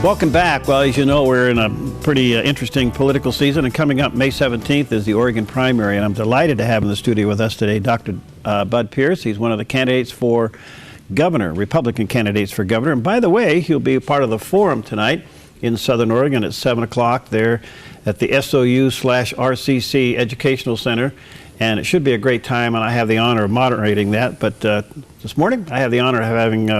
Welcome back. Well, as you know, we're in a pretty interesting political season, and coming up May 17th is the Oregon primary, and I'm delighted to have in the studio with us today Dr. Bud Pierce. He's one of the candidates for governor, Republican candidates for governor. And by the way, he'll be part of the forum tonight in Southern Oregon at 7 o'clock there at the SOU/RCC Educational Center. And it should be a great time, and I have the honor of moderating that. But this morning, I have the honor of having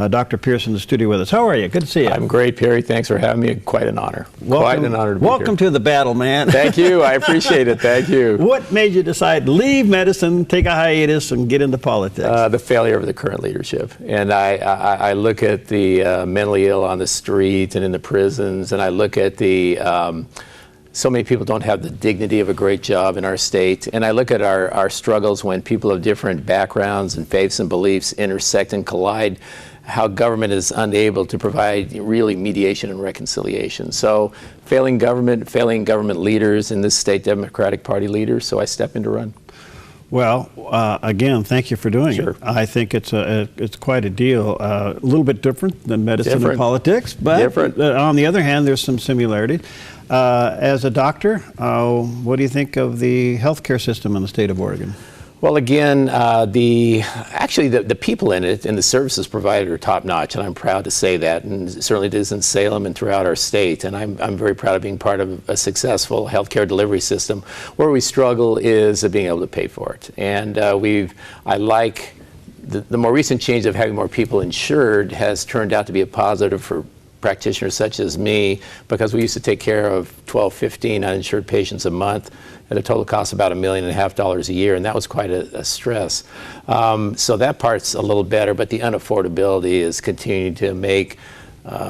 Dr. Pierce in the studio with us. How are you? Good to see you. I'm great, Perry. Thanks for having me. Quite an honor. Quite an honor to be here. Welcome to the battle, man. Thank you. I appreciate it. Thank you. What made you decide to leave medicine, take a hiatus, and get into politics? The failure of the current leadership. And I look at the mentally ill on the street and in the prisons, and I look at the so many people don't have the dignity of a great job in our state. And I look at our struggles when people of different backgrounds and faiths and beliefs intersect and collide, how government is unable to provide really mediation and reconciliation. So failing government leaders, in this state, Democratic Party leaders, so I step in to run. Well, again, thank you for doing it. I think it's quite a deal. A little bit different than medicine and politics, but on the other hand, there's some similarities. As a doctor, what do you think of the healthcare system in the state of Oregon? Well, again, actually the people in it and the services provided are top-notch, and I'm proud to say that, and certainly it is in Salem and throughout our state. And I'm very proud of being part of a successful healthcare delivery system. Where we struggle is being able to pay for it. And I like the more recent change of having more people insured has turned out to be a positive for practitioners such as me, because we used to take care of 12, 15 uninsured patients a month at a total cost of about $1.5 million a year, and that was quite a stress. So that part's a little better, but the unaffordability is continuing to make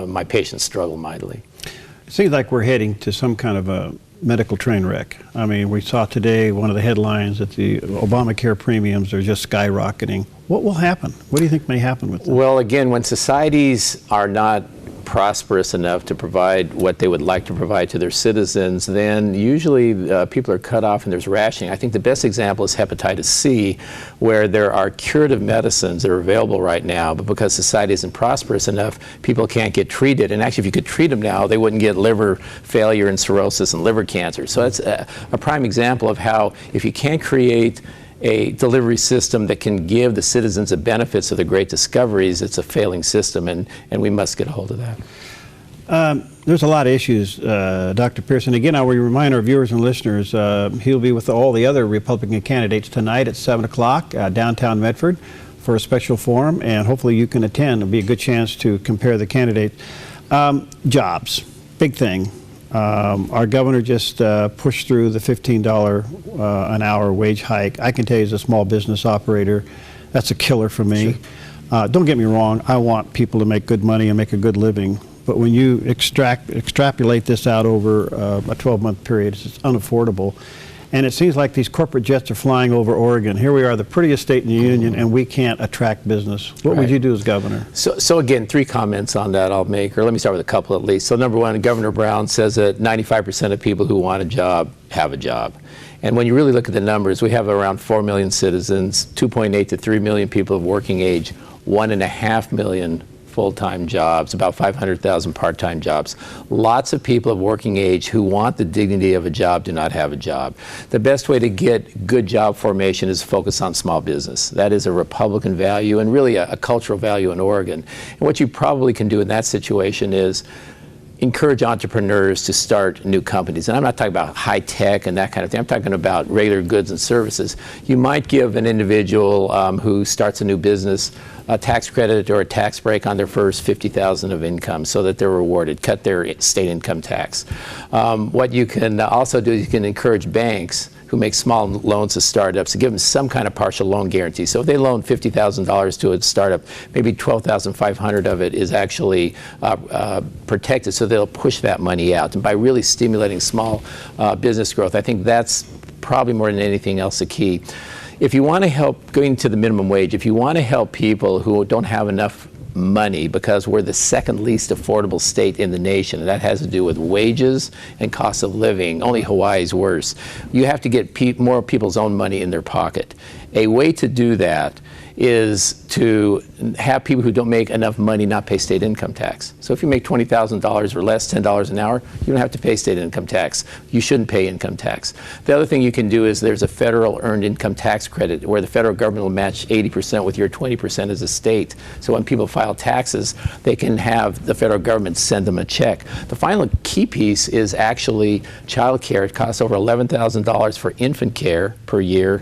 my patients struggle mightily. It seems like we're heading to some kind of a medical train wreck. I mean, we saw today one of the headlines that the Obamacare premiums are just skyrocketing. What will happen? What do you think may happen with that? Well, again, when societies are not prosperous enough to provide what they would like to provide to their citizens, then usually people are cut off and there's rationing. I think the best example is hepatitis C, where there are curative medicines that are available right now, but because society isn't prosperous enough, people can't get treated. And actually, if you could treat them now, they wouldn't get liver failure and cirrhosis and liver cancer. So that's a prime example of how, if you can't create a delivery system that can give the citizens the benefits of the great discoveries, it's a failing system, and we must get a hold of that. There's a lot of issues, Dr. Pearson. Again, I will remind our viewers and listeners, he'll be with all the other Republican candidates tonight at 7 o'clock downtown Medford for a special forum, and hopefully you can attend. It'll be a good chance to compare the candidates. Jobs, big thing. Our governor just pushed through the $15 an hour wage hike. I can tell you, as a small business operator, that's a killer for me. Sure. Don't get me wrong, I want people to make good money and make a good living, but when you extrapolate this out over a 12-month period, it's unaffordable. And it seems like these corporate jets are flying over Oregon. Here we are, the prettiest state in the union, and we can't attract business. What would you do as governor? So again, 3 comments on that I'll make, or let me start with a couple at least. So number one, Governor Brown says that 95% of people who want a job have a job. And when you really look at the numbers, we have around 4 million citizens, 2.8 to 3 million people of working age, 1.5 million full-time jobs, about 500,000 part-time jobs. Lots of people of working age who want the dignity of a job do not have a job. The best way to get good job formation is to focus on small business. That is a Republican value and really a cultural value in Oregon. And what you probably can do in that situation is encourage entrepreneurs to start new companies. And I'm not talking about high tech and that kind of thing. I'm talking about regular goods and services. You might give an individual who starts a new business a tax credit or a tax break on their first $50,000 of income so that they're rewarded, cut their state income tax. What you can also do is you can encourage banks who make small loans to startups to give them some kind of partial loan guarantee. So if they loan $50,000 to a startup, maybe $12,500 of it is actually protected, so they'll push that money out. And by really stimulating small business growth, I think that's probably more than anything else the key. If you want to help, going to the minimum wage, if you want to help people who don't have enough money, because we're the second least affordable state in the nation, and that has to do with wages and cost of living. Only Hawaii is worse. You have to get more people's own money in their pocket. A way to do that is to have people who don't make enough money not pay state income tax. So if you make $20,000 or less, $10 an hour, you don't have to pay state income tax. You shouldn't pay income tax. The other thing you can do is there's a federal earned income tax credit where the federal government will match 80% with your 20% as a state. So when people file taxes, they can have the federal government send them a check. The final key piece is actually child care. It costs over $11,000 for infant care per year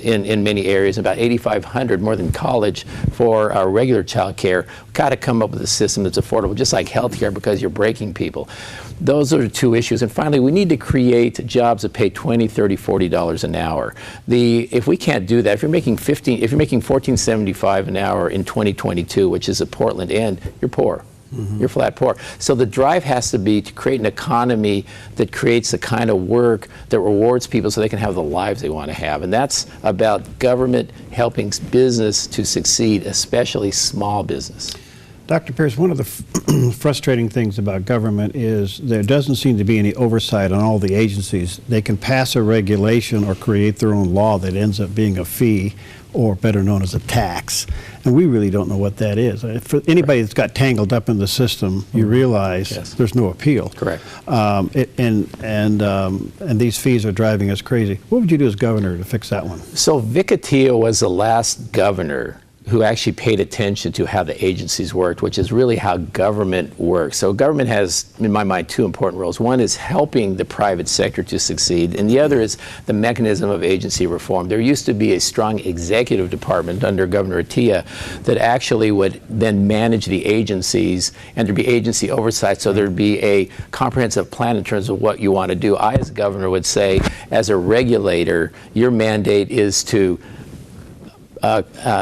in many areas, about $8,500 more than college for regular child care. We've got to come up with a system that's affordable, just like health care, because you're breaking people. Those are the two issues. And finally, we need to create jobs that pay $20, $30, $40 an hour. If we can't do that, if you're making $14.75 an hour in 2022, which is at Portland end, you're poor. You're flat poor. So the drive has to be to create an economy that creates the kind of work that rewards people so they can have the lives they want to have. And that's about government helping business to succeed, especially small business. Dr. Pierce, one of the frustrating things about government is there doesn't seem to be any oversight on all the agencies. They can pass a regulation or create their own law that ends up being a fee, or better known as a tax. And we really don't know what that is. For anybody that's got tangled up in the system, you realize there's no appeal. Correct. And these fees are driving us crazy. What would you do as governor to fix that one? So Vicatillo was the last governor who actually paid attention to how the agencies worked, which is really how government works. So government has, in my mind, two important roles. One is helping the private sector to succeed, and the other is the mechanism of agency reform. There used to be a strong executive department under Governor Atiyeh that actually would then manage the agencies, and there'd be agency oversight, so there'd be a comprehensive plan in terms of what you want to do. I, as a governor, would say, as a regulator, your mandate is to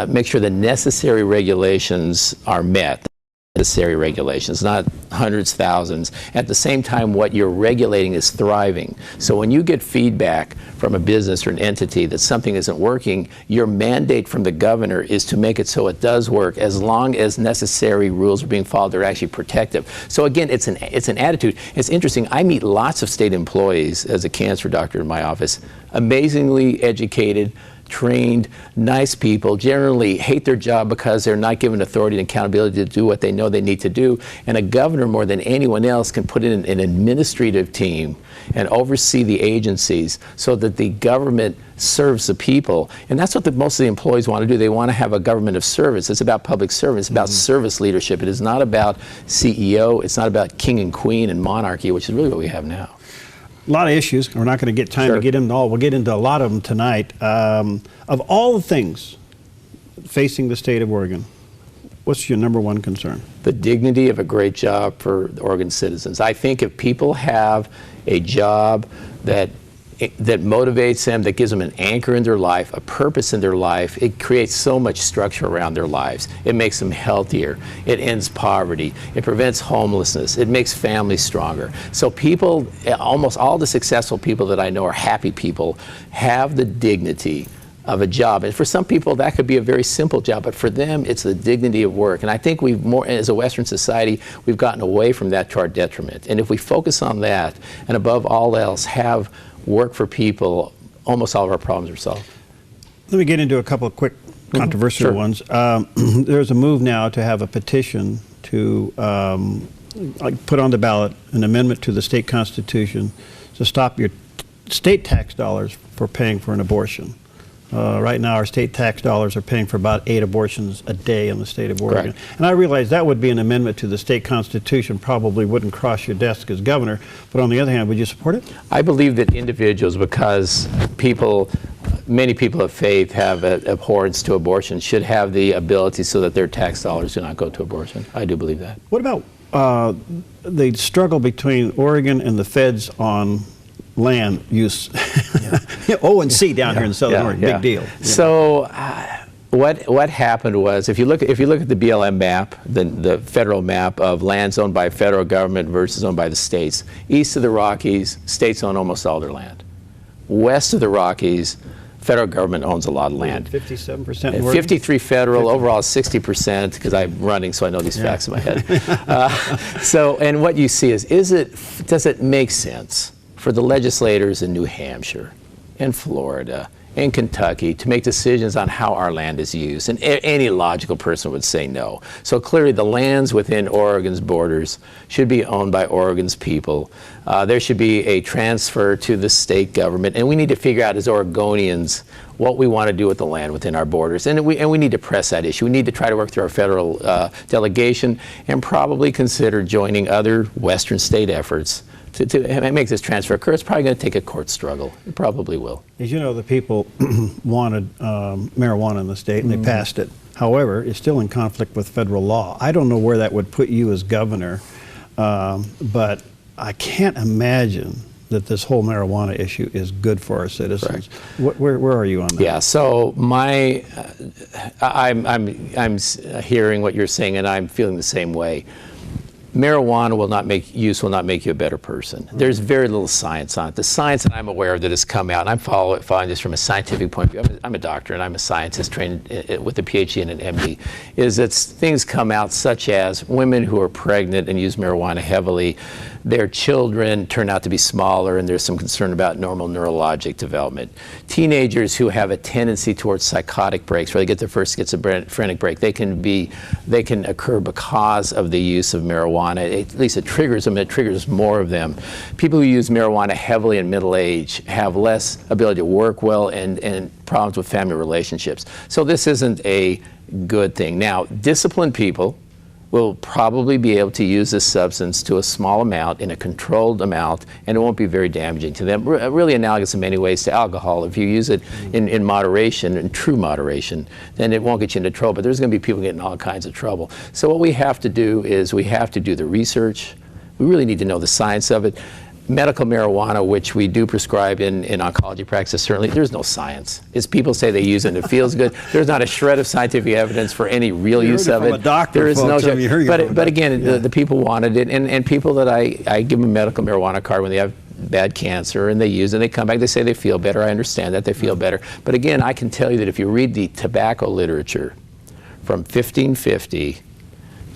make sure the necessary regulations are met. Necessary regulations, not hundreds, thousands. At the same time, what you're regulating is thriving. So when you get feedback from a business or an entity that something isn't working, your mandate from the governor is to make it so it does work, as long as necessary rules are being followed. They're actually protective. So again, it's an attitude. It's interesting. I meet lots of state employees as a cancer doctor in my office, amazingly educated, trained, nice people, generally hate their job because they're not given authority and accountability to do what they know they need to do. And a governor, more than anyone else, can put in an administrative team and oversee the agencies so that the government serves the people. And that's what most of the employees want to do. They want to have a government of service. It's about public service. It's about service leadership. It is not about CEO. It's not about king and queen and monarchy, which is really what we have now. A lot of issues. We're not going to get time to get into all. We'll get into a lot of them tonight. Of all the things facing the state of Oregon, what's your number one concern? The dignity of a great job for the Oregon citizens. I think if people have a job that motivates them, that gives them an anchor in their life, a purpose in their life, it creates so much structure around their lives. It makes them healthier. It ends poverty. It prevents homelessness. It makes families stronger. So people, almost all the successful people that I know are happy people, have the dignity of a job. And for some people, that could be a very simple job, but for them, it's the dignity of work. And I think we've as a Western society, we've gotten away from that to our detriment. And if we focus on that, and above all else, have work for people, almost all of our problems are solved. Let me get into a couple of quick controversial ones. There's a move now to have a petition to put on the ballot an amendment to the state constitution to stop your state tax dollars for paying for an abortion. Right now, our state tax dollars are paying for about 8 abortions a day in the state of Oregon. Correct. And I realize that would be an amendment to the state constitution, probably wouldn't cross your desk as governor, but on the other hand, would you support it? I believe that individuals, because many people of faith have an abhorrence to abortion, should have the ability so that their tax dollars do not go to abortion. I do believe that. What about the struggle between Oregon and the feds on land use? O&C down here in Southern Oregon, big deal. So what happened was, if you look at the BLM map, the federal map of lands owned by federal government versus owned by the states, east of the Rockies, states own almost all their land. West of the Rockies, federal government owns a lot of land. 57% in Oregon? 53 federal, overall 60%, because I'm running, so I know these facts in my head. And what you see is does it make sense for the legislators in New Hampshire and Florida in Kentucky to make decisions on how our land is used. And any logical person would say no. So clearly the lands within Oregon's borders should be owned by Oregon's people. There should be a transfer to the state government, and we need to figure out as Oregonians what we want to do with the land within our borders. And we need to press that issue. We need to try to work through our federal delegation and probably consider joining other Western state efforts to make this transfer occur. It's probably going to take a court struggle. It probably will. As you know, the people wanted marijuana in the state, and they passed it. However, it's still in conflict with federal law. I don't know where that would put you as governor, but I can't imagine that this whole marijuana issue is good for our citizens. Where are you on that? Yeah, so I'm hearing what you're saying, and I'm feeling the same way. Marijuana will not make you a better person. There's very little science on it. The science that I'm aware of that has come out, and I'm following this from a scientific point of view. I'm a doctor and I'm a scientist trained with a PhD and an MD, is that things come out such as women who are pregnant and use marijuana heavily, their children turn out to be smaller, and there's some concern about normal neurologic development. Teenagers who have a tendency towards psychotic breaks, where they get their first schizophrenic break, they can occur because of the use of marijuana. At least it triggers them, it triggers more of them. People who use marijuana heavily in middle age have less ability to work well and problems with family relationships. So this isn't a good thing. Now, disciplined people will probably be able to use this substance to a small amount in a controlled amount, and it won't be very damaging to them. Really analogous in many ways to alcohol. If you use it in moderation, in true moderation, then it won't get you into trouble, but there's going to be people getting all kinds of trouble. So what we have to do is we have to do the research. We really need to know the science of it. Medical marijuana, which we do prescribe in oncology practice, certainly, there's no science. It's people say they use it and it feels good. There's not a shred of scientific evidence for any real use of it. Doctor, there is folks, no. But again, the people wanted it, and people that I give them a medical marijuana card when they have bad cancer and they use it, and they come back, they say they feel better. I understand that they feel better. But again, I can tell you that if you read the tobacco literature from 1550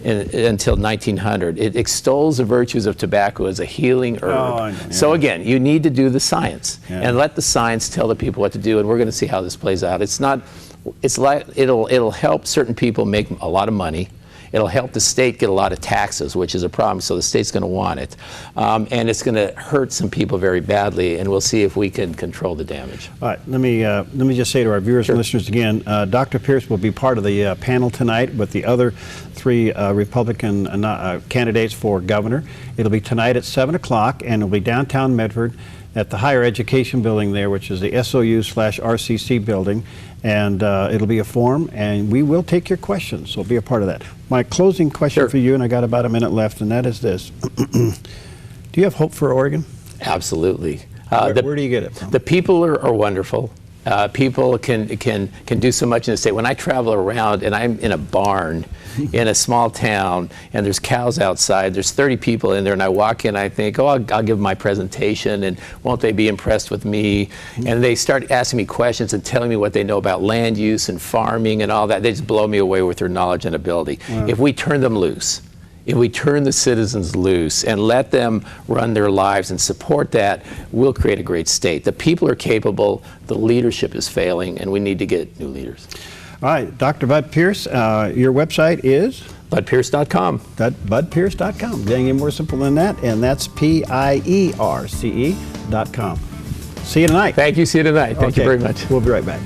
until 1900, it extols the virtues of tobacco as a healing herb. Oh, yeah. So again, you need to do the science and let the science tell the people what to do, and we're going to see how this plays out. It'll help certain people make a lot of money. It'll help the state get a lot of taxes, which is a problem, so the state's going to want it. And it's going to hurt some people very badly, and we'll see if we can control the damage. All right, let me just say to our viewers and listeners again, Dr. Pierce will be part of the panel tonight with the other three Republican candidates for governor. It'll be tonight at 7 o'clock, and it'll be downtown Medford at the higher education building there, which is the SOU/RCC building. And it'll be a forum, and we will take your questions, so be a part of that. My closing question for you, and I got about a minute left, and that is this. Do you have hope for Oregon? Absolutely. Where do you get it from? The people are wonderful. People can do so much in the state. When I travel around and I'm in a barn in a small town and there's cows outside, there's 30 people in there, and I walk in, I think, oh, I'll give my presentation, and won't they be impressed with me? And they start asking me questions and telling me what they know about land use and farming and all that. They just blow me away with their knowledge and ability. Wow. If we turn them loose, if we turn the citizens loose and let them run their lives and support that, we'll create a great state. The people are capable, the leadership is failing, and we need to get new leaders. All right, Dr. Bud Pierce, your website is? budpierce.com. budpierce.com. Getting any more simple than that, and that's PIERCE.com. See you tonight. Thank you. See you tonight. Thank you very much. We'll be right back.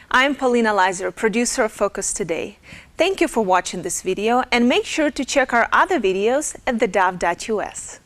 I'm Paulina Leiser, producer of Focus Today. Thank you for watching this video, and make sure to check our other videos at theDove.us.